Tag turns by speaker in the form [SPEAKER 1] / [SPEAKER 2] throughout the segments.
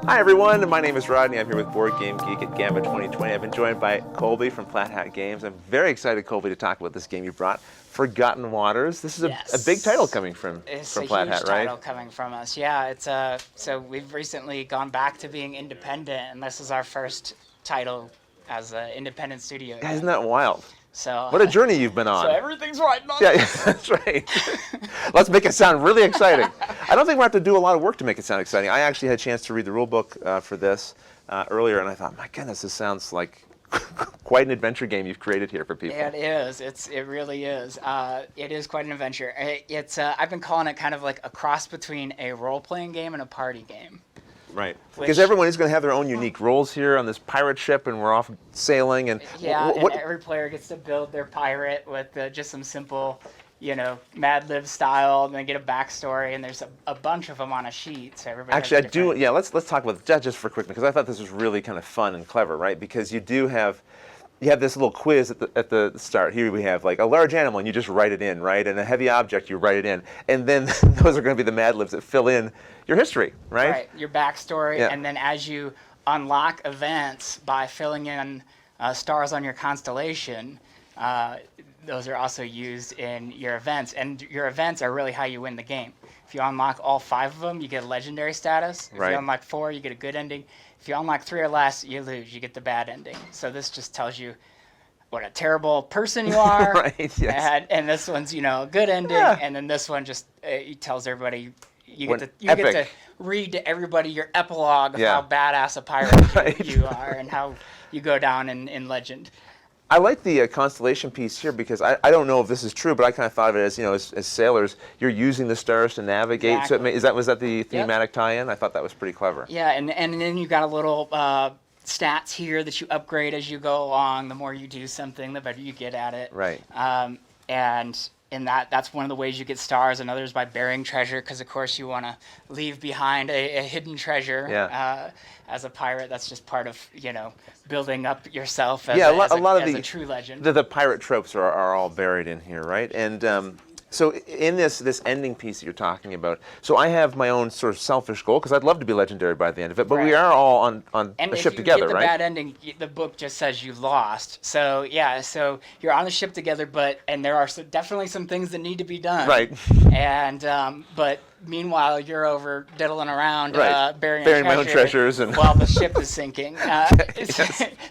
[SPEAKER 1] Hi everyone, my name is Rodney. I'm here with Board Game Geek at GAMA 2020. I've been joined by Colby from Flat Hat Games. I'm very excited, Colby, to talk about this game you brought, Forgotten Waters. This is a big title coming from Flat Hat, right?
[SPEAKER 2] It's a huge title coming from us. Yeah, so we've recently gone back to being independent, and this is our first title as an independent studio.
[SPEAKER 1] Yeah, isn't that wild?
[SPEAKER 2] So
[SPEAKER 1] what a journey you've been on.
[SPEAKER 2] So everything's right on.
[SPEAKER 1] Yeah, that's right. Let's make it sound really exciting. I don't think we have to do a lot of work to make it sound exciting. I actually had a chance to read the rule book for this earlier, and I thought, my goodness, this sounds like quite an adventure game you've created here for people.
[SPEAKER 2] Yeah, it is. It really is. It is quite an adventure. I've been calling it kind of like a cross between a role-playing game and a party game.
[SPEAKER 1] Right, because everyone is going to have their own unique roles here on this pirate ship, and we're off sailing. And
[SPEAKER 2] yeah, and every player gets to build their pirate with just some simple, Mad Lib style, and they get a backstory, and there's a bunch of them on a sheet. So everybody.
[SPEAKER 1] Actually, I do. Yeah, let's talk about that just for quick, because I thought this was really kind of fun and clever, right? Because you have this little quiz at the start. Here we have like a large animal, and you just write it in, right? And a heavy object, you write it in. And then those are going to be the Mad Libs that fill in your history, right?
[SPEAKER 2] Right, your backstory. Yeah. And then as you unlock events by filling in stars on your constellation, those are also used in your events. And your events are really how you win the game. If you unlock all 5 of them, you get a legendary status. If you unlock 4, you get a good ending. If you unlock 3 or less, you lose. You get the bad ending. So this just tells you what a terrible person you are.
[SPEAKER 1] Right, yes.
[SPEAKER 2] And this one's, a good ending. Yeah. And then this one just tells everybody, you get to read to everybody your epilogue of how badass a pirate you are and how you go down in legend.
[SPEAKER 1] I like the constellation piece here because I don't know if this is true, but I kind of thought of it as, as sailors, you're using the stars to navigate. Exactly. So was that the thematic tie-in? I thought that was pretty clever.
[SPEAKER 2] Yeah, and then you got a little stats here that you upgrade as you go along. The more you do something, the better you get at it.
[SPEAKER 1] Right.
[SPEAKER 2] And in that's one of the ways you get stars. Another is by burying treasure, because of course you want to leave behind a hidden treasure.
[SPEAKER 1] Yeah.
[SPEAKER 2] As a pirate, that's just part of building up yourself as, a true legend.
[SPEAKER 1] The pirate tropes are all buried in here, right? And so in this ending piece that you're talking about, so I have my own sort of selfish goal, because I'd love to be legendary by the end of it, but we are all on a ship together, right?
[SPEAKER 2] And if you get the bad ending, the book just says you lost. So yeah, so you're on the ship together, and there are definitely some things that need to be done.
[SPEAKER 1] Right.
[SPEAKER 2] And but meanwhile, you're over diddling around, burying
[SPEAKER 1] my own treasures, and
[SPEAKER 2] while the ship is sinking.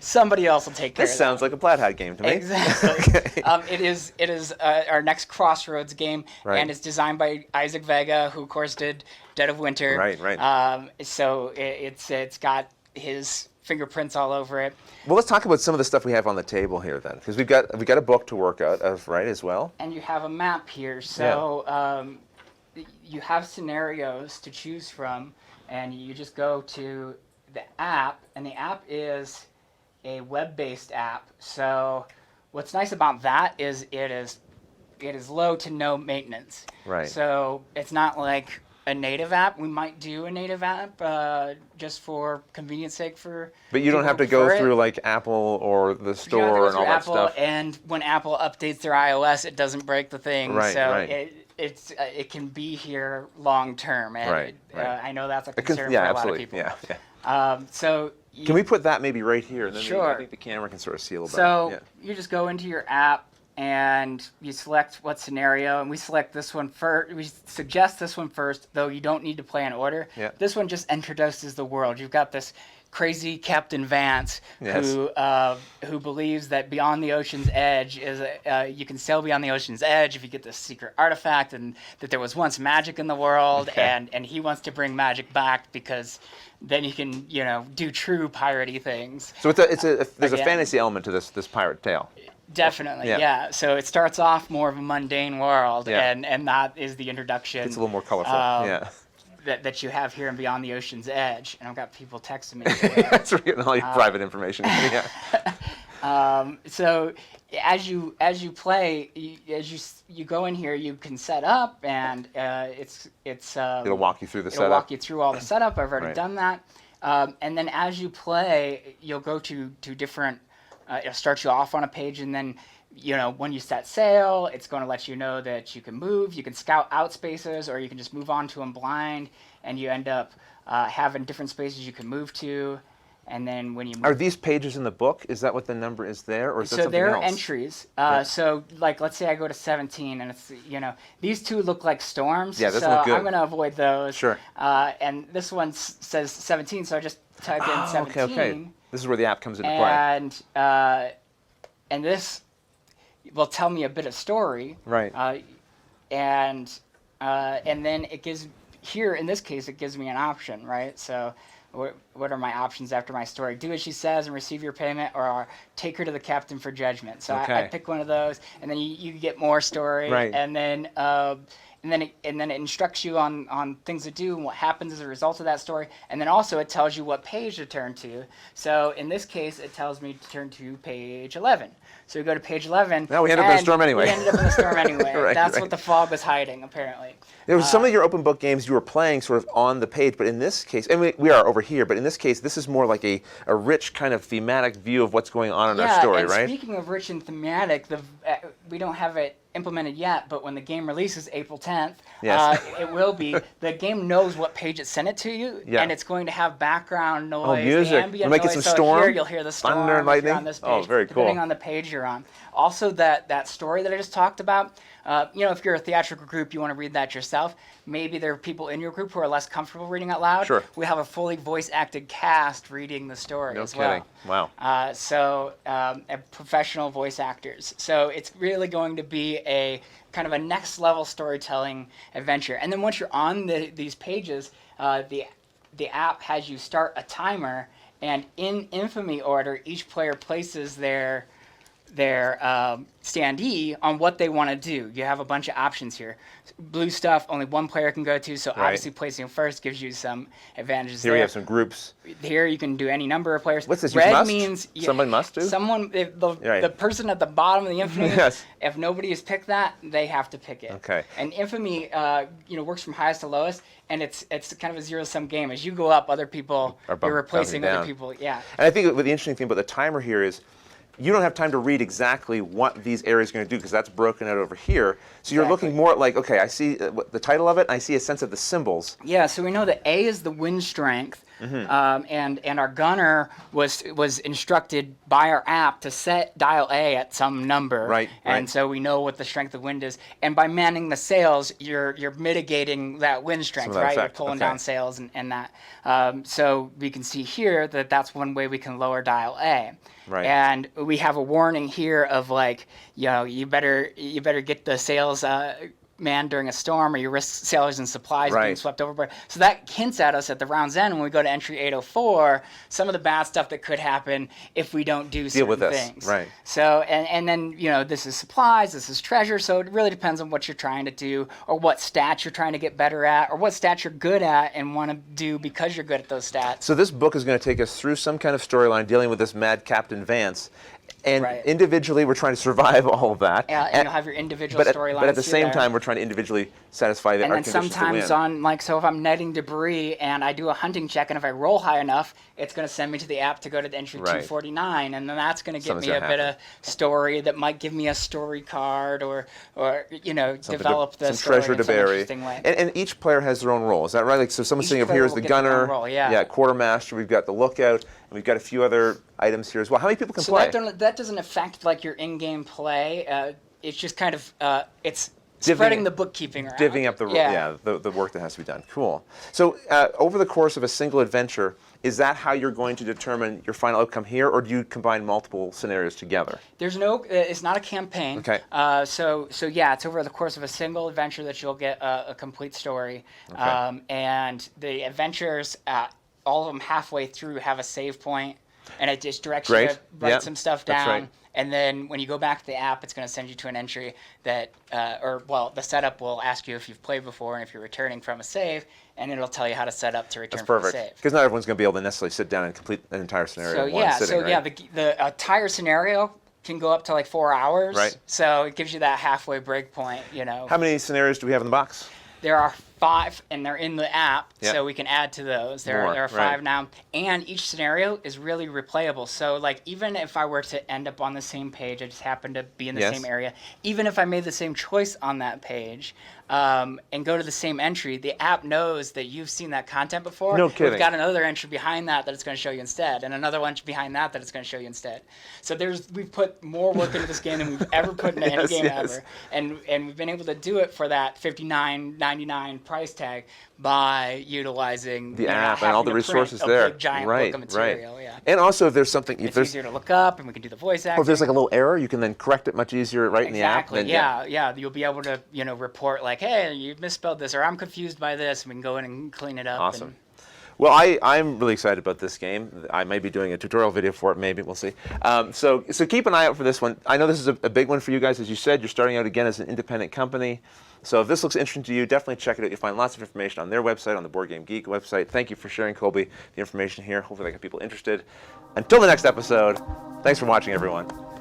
[SPEAKER 2] Somebody else will take care of it.
[SPEAKER 1] This sounds like a Flat Hat game to me.
[SPEAKER 2] Exactly. Okay. It is our next Crossroads game, and it's designed by Isaac Vega, who of course did Dead of Winter.
[SPEAKER 1] Right.
[SPEAKER 2] So it's got his fingerprints all over it.
[SPEAKER 1] Well, let's talk about some of the stuff we have on the table here then, because we got a book to work out of, right, as well.
[SPEAKER 2] And you have a map here, so you have scenarios to choose from, and you just go to the app, and the app is a web-based app. So what's nice about that is it is low to no maintenance.
[SPEAKER 1] Right.
[SPEAKER 2] So it's not like a native app. We might do a native app just for convenience sake for.
[SPEAKER 1] But you don't have to go through like Apple or the store and all that stuff.
[SPEAKER 2] And when Apple updates their iOS, it doesn't break the thing.
[SPEAKER 1] Right.
[SPEAKER 2] So
[SPEAKER 1] right.
[SPEAKER 2] It can be here long term. And
[SPEAKER 1] right.
[SPEAKER 2] I know that's a concern for a lot of people.
[SPEAKER 1] Yeah.
[SPEAKER 2] So.
[SPEAKER 1] Can we put that maybe right here? And then
[SPEAKER 2] sure.
[SPEAKER 1] I think the camera can sort of see a little
[SPEAKER 2] better. So you just go into your app and you select what scenario, and we select this one first. We suggest this one first, though you don't need to play in order.
[SPEAKER 1] Yeah.
[SPEAKER 2] This one just introduces the world. You've got this crazy Captain Vance who believes that beyond the ocean's edge is you can sail beyond the ocean's edge if you get this secret artifact, and that there was once magic in the world, and he wants to bring magic back because then you can do true piratey things.
[SPEAKER 1] So there's a fantasy element to this pirate tale.
[SPEAKER 2] Definitely, yeah. So it starts off more of a mundane world, and that is the introduction.
[SPEAKER 1] It's a little more colorful,
[SPEAKER 2] that you have here in Beyond the Ocean's Edge. And I've got people texting me.
[SPEAKER 1] That's right, getting all your private information.
[SPEAKER 2] So as you play, you go in here, you can set up, and
[SPEAKER 1] it'll walk you through the setup.
[SPEAKER 2] It'll walk you through all the setup. I've already done that. And then as you play, you'll go to different. It'll start you off on a page, and then when you set sail, it's going to let you know that you can move, you can scout out spaces, or you can just move on to them blind, and you end up having different spaces you can move to. And then when you move,
[SPEAKER 1] Are these pages in the book? Is that what the number is there, or is that
[SPEAKER 2] so
[SPEAKER 1] something
[SPEAKER 2] they're
[SPEAKER 1] else?
[SPEAKER 2] entries. So like, let's say I go to 17, and it's these two look like storms.
[SPEAKER 1] Yeah, those
[SPEAKER 2] so
[SPEAKER 1] look good.
[SPEAKER 2] I'm going to avoid those.
[SPEAKER 1] Sure.
[SPEAKER 2] And this one says 17, so I just type in 17.
[SPEAKER 1] Okay. This is where the app comes into play.
[SPEAKER 2] And this will tell me a bit of story.
[SPEAKER 1] Right.
[SPEAKER 2] And then it gives, here in this case, it gives me an option, right? So what are my options after my story? Do as she says and receive your payment, or take her to the captain for judgment. So I pick one of those, and then you get more story.
[SPEAKER 1] Right.
[SPEAKER 2] And then it instructs you on things to do and what happens as a result of that story. And then also it tells you what page to turn to. So in this case, it tells me to turn to page 11. So we go to page 11.
[SPEAKER 1] Now we end up in a storm anyway.
[SPEAKER 2] We ended up in a storm anyway.
[SPEAKER 1] Right,
[SPEAKER 2] That's
[SPEAKER 1] right.
[SPEAKER 2] what the fog was hiding, apparently.
[SPEAKER 1] There was some of your open book games you were playing sort of on the page, but in this case, and we are over here, but in this case, this is more like a rich kind of thematic view of what's going on in our story,
[SPEAKER 2] and
[SPEAKER 1] right?
[SPEAKER 2] Speaking of rich and thematic, we don't have it implemented yet, but when the game releases April 10th,
[SPEAKER 1] Yes.
[SPEAKER 2] it will be. The game knows what page it sent it to you,
[SPEAKER 1] Yeah.
[SPEAKER 2] and it's going to have background noise,
[SPEAKER 1] music.
[SPEAKER 2] the ambient
[SPEAKER 1] We might get
[SPEAKER 2] noise.
[SPEAKER 1] some
[SPEAKER 2] So
[SPEAKER 1] storm,
[SPEAKER 2] here you'll hear the storm
[SPEAKER 1] thunder and
[SPEAKER 2] if you're
[SPEAKER 1] lightning.
[SPEAKER 2] on this page,
[SPEAKER 1] Oh, very cool.
[SPEAKER 2] depending on the page you're on. Also, that story that I just talked about, if you're a theatrical group, you want to read that yourself. Maybe there are people in your group who are less comfortable reading out loud.
[SPEAKER 1] Sure.
[SPEAKER 2] We have a fully voice-acted cast reading the story
[SPEAKER 1] No
[SPEAKER 2] as
[SPEAKER 1] kidding.
[SPEAKER 2] well.
[SPEAKER 1] Wow.
[SPEAKER 2] Professional voice actors. So it's really going to be a kind of a next level storytelling adventure. And then once you're on these pages, the app has you start a timer, and in infamy order, each player places their standee on what they want to do. You have a bunch of options here. Blue stuff, only one player can go to, so
[SPEAKER 1] Right.
[SPEAKER 2] obviously placing first gives you some advantages
[SPEAKER 1] Here
[SPEAKER 2] there.
[SPEAKER 1] we have some groups.
[SPEAKER 2] Here you can do any number of players.
[SPEAKER 1] What's this?
[SPEAKER 2] Red
[SPEAKER 1] Must?
[SPEAKER 2] means
[SPEAKER 1] Somebody must do?
[SPEAKER 2] Someone, if the
[SPEAKER 1] Right.
[SPEAKER 2] person at the bottom of the infamy.
[SPEAKER 1] Yes.
[SPEAKER 2] If nobody has picked that, they have to pick it.
[SPEAKER 1] Okay.
[SPEAKER 2] And infamy, works from highest to lowest, and it's kind of a zero-sum game. As you go up, other people you're replacing
[SPEAKER 1] bouncing
[SPEAKER 2] other
[SPEAKER 1] down.
[SPEAKER 2] people. Yeah.
[SPEAKER 1] And I think what the interesting thing about the timer here is you don't have time to read exactly what these areas are going to do because that's broken out over here. So you're
[SPEAKER 2] Exactly.
[SPEAKER 1] looking more at like, okay, I see the title of it, and I see a sense of the symbols.
[SPEAKER 2] Yeah, so we know that A is the wind strength, and our gunner was instructed by our app to set dial A at some number.
[SPEAKER 1] Right,
[SPEAKER 2] And
[SPEAKER 1] right.
[SPEAKER 2] so we know what the strength of wind is. And by manning the sails, you're mitigating that wind strength,
[SPEAKER 1] of that
[SPEAKER 2] right?
[SPEAKER 1] effect,
[SPEAKER 2] You're pulling
[SPEAKER 1] okay.
[SPEAKER 2] down sails and that. So we can see here that that's one way we can lower dial A.
[SPEAKER 1] Right.
[SPEAKER 2] And we have a warning here of like, you better get the sails manned during a storm, or you risk sailors and supplies being
[SPEAKER 1] Right.
[SPEAKER 2] swept overboard. So that hints at us at the round's end when we go to entry 804, some of the bad stuff that could happen if we don't do certain
[SPEAKER 1] with this,
[SPEAKER 2] things.
[SPEAKER 1] right.
[SPEAKER 2] So, and then, this is supplies, this is treasure, so it really depends on what you're trying to do, or what stats you're trying to get better at, or what stats you're good at and want to do because you're good at those stats.
[SPEAKER 1] So this book is going to take us through some kind of storyline dealing with this mad Captain Vance. And
[SPEAKER 2] Right.
[SPEAKER 1] individually, we're trying to survive all of that.
[SPEAKER 2] And you'll have your individual storylines.
[SPEAKER 1] But at the
[SPEAKER 2] through
[SPEAKER 1] same
[SPEAKER 2] there.
[SPEAKER 1] time, we're trying to individually satisfy the
[SPEAKER 2] And
[SPEAKER 1] our
[SPEAKER 2] then
[SPEAKER 1] conditions
[SPEAKER 2] sometimes
[SPEAKER 1] to win.
[SPEAKER 2] so if I'm netting debris and I do a hunting check, and if I roll high enough, it's going to send me to the app to go to the entry
[SPEAKER 1] Right.
[SPEAKER 2] 249, and then that's going to give
[SPEAKER 1] Something's
[SPEAKER 2] me a
[SPEAKER 1] gonna
[SPEAKER 2] bit of story that might give me a story card, or develop the
[SPEAKER 1] some
[SPEAKER 2] story
[SPEAKER 1] treasure
[SPEAKER 2] in
[SPEAKER 1] to
[SPEAKER 2] some
[SPEAKER 1] bury.
[SPEAKER 2] interesting way.
[SPEAKER 1] And each player has their own role. Is that right? Like, so someone's
[SPEAKER 2] Each
[SPEAKER 1] sitting over
[SPEAKER 2] player
[SPEAKER 1] here as
[SPEAKER 2] will
[SPEAKER 1] the
[SPEAKER 2] get their own
[SPEAKER 1] gunner.
[SPEAKER 2] role, yeah.
[SPEAKER 1] Quartermaster. We've got the lookout, and we've got a few other items here as well. How many people can
[SPEAKER 2] So
[SPEAKER 1] play?
[SPEAKER 2] that doesn't affect like your in-game play. It's just kind of it's
[SPEAKER 1] Divvying-
[SPEAKER 2] spreading the bookkeeping around.
[SPEAKER 1] Divvying up the work that has to be done. Cool. So over the course of a single adventure, is that how you're going to determine your final outcome here, or do you combine multiple scenarios together?
[SPEAKER 2] There's no, it's not a campaign.
[SPEAKER 1] Okay.
[SPEAKER 2] So yeah, it's over the course of a single adventure that you'll get a complete story.
[SPEAKER 1] Okay.
[SPEAKER 2] And the adventures, all of them halfway through have a save point, and it just directs you
[SPEAKER 1] Great.
[SPEAKER 2] to write
[SPEAKER 1] Yep.
[SPEAKER 2] some stuff
[SPEAKER 1] That's
[SPEAKER 2] down.
[SPEAKER 1] right.
[SPEAKER 2] And then when you go back to the app, it's going to send you to an entry that, the setup will ask you if you've played before and if you're returning from a save, and it'll tell you how to set up to return
[SPEAKER 1] That's
[SPEAKER 2] from a
[SPEAKER 1] perfect.
[SPEAKER 2] save.
[SPEAKER 1] Because not everyone's going to be able to necessarily sit down and complete an entire scenario
[SPEAKER 2] So
[SPEAKER 1] in one
[SPEAKER 2] yeah,
[SPEAKER 1] sitting, right?
[SPEAKER 2] the entire scenario can go up to like 4 hours.
[SPEAKER 1] Right.
[SPEAKER 2] So it gives you that halfway break point.
[SPEAKER 1] How many scenarios do we have in the box?
[SPEAKER 2] There are 5, and they're in the app,
[SPEAKER 1] Yep.
[SPEAKER 2] so we can add to those. There are 5
[SPEAKER 1] right.
[SPEAKER 2] now, and each scenario is really replayable. So, like, even if I were to end up on the same page, I just happen to be in the
[SPEAKER 1] Yes.
[SPEAKER 2] same area, even if I made the same choice on that page, and go to the same entry, the app knows that you've seen that content before.
[SPEAKER 1] No kidding.
[SPEAKER 2] We've got another entry behind that it's going to show you instead, and another one behind that it's going to show you instead. So we've put more work into this game than we've ever put into any game ever, and we've been able to do it for that $59.99 price tag by utilizing
[SPEAKER 1] The app and all the resources
[SPEAKER 2] a
[SPEAKER 1] there.
[SPEAKER 2] big, giant
[SPEAKER 1] right,
[SPEAKER 2] book of material.
[SPEAKER 1] right.
[SPEAKER 2] Yeah.
[SPEAKER 1] And also, if there's something,
[SPEAKER 2] It's easier to look up, and we can do the voice acting.
[SPEAKER 1] or if there's like a little error, you can then correct it much easier right in the app.
[SPEAKER 2] Exactly. Yeah. You'll be able to, report like, hey, you misspelled this, or I'm confused by this, and we can go in and clean it up.
[SPEAKER 1] Awesome. Well, I'm really excited about this game. I may be doing a tutorial video for it, maybe. We'll see. So keep an eye out for this one. I know this is a big one for you guys. As you said, you're starting out again as an independent company. So if this looks interesting to you, definitely check it out. You'll find lots of information on their website, on the Board Game Geek website. Thank you for sharing, Colby, the information here. Hopefully that got people interested. Until the next episode, thanks for watching, everyone.